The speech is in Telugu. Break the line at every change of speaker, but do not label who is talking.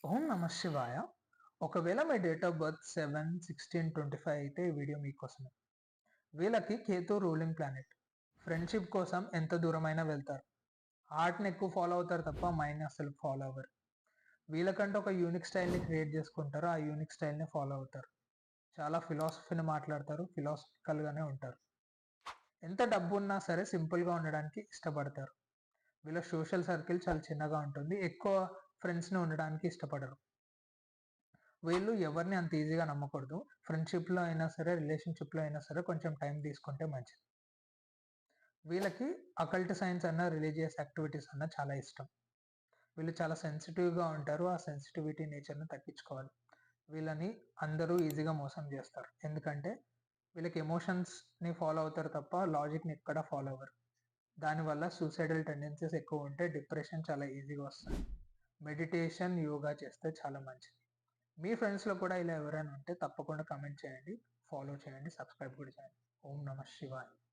ఓం నమ శివాయ. ఒకవేళ మీ డేట్ ఆఫ్ బర్త్ 7/16/25 అయితే ఈ వీడియో మీకోసమే. వీళ్ళకి కేతు రూలింగ్ ప్లానెట్. ఫ్రెండ్షిప్ కోసం ఎంత దూరమైనా వెళ్తారు. హార్ట్ని ఎక్కువ ఫాలో అవుతారు తప్ప మైండ్ అసలు ఫాలో అవ్వరు. వీళ్ళకంటే ఒక యూనిక్ స్టైల్ని క్రియేట్ చేసుకుంటారు. ఆ యూనిక్ స్టైల్ని ఫాలో అవుతారు. చాలా ఫిలాసఫీని మాట్లాడతారు. ఫిలాసఫికల్గానే ఉంటారు. ఎంత డబ్బు ఉన్నా సరే సింపుల్గా ఉండడానికి ఇష్టపడతారు. వీళ్ళ సోషల్ సర్కిల్ చాలా చిన్నగా ఉంటుంది. ఎక్కువ ఫ్రెండ్స్ని ఉండడానికి ఇష్టపడరు. వీళ్ళు ఎవరిని అంత ఈజీగా నమ్మకూడదు. ఫ్రెండ్షిప్లో అయినా సరే, రిలేషన్షిప్లో అయినా సరే కొంచెం టైం తీసుకుంటే మంచిది. వీళ్ళకి అకల్ట్ సైన్స్ అన్న, రిలీజియస్ యాక్టివిటీస్ అన్న చాలా ఇష్టం. వీళ్ళు చాలా సెన్సిటివ్గా ఉంటారు. ఆ సెన్సిటివిటీ నేచర్ని తగ్గించుకోవాలి. వీళ్ళని అందరూ ఈజీగా మోసం చేస్తారు. ఎందుకంటే వీళ్ళకి ఎమోషన్స్ని ఫాలో అవుతారు తప్ప లాజిక్ని ఎక్కడ ఫాలో అవ్వరు. దానివల్ల సూసైడల్ టెండెన్సీస్ ఎక్కువ ఉంటే డిప్రెషన్ చాలా ఈజీగా వస్తుంది. మెడిటేషన్, యోగా చేస్తే చాలా మంచిది. మీ ఫ్రెండ్స్లో కూడా ఇలా ఎవరైనా ఉంటే తప్పకుండా కమెంట్ చేయండి, ఫాలో చేయండి, సబ్స్క్రైబ్ కూడా చేయండి. ఓం నమ శివాయ.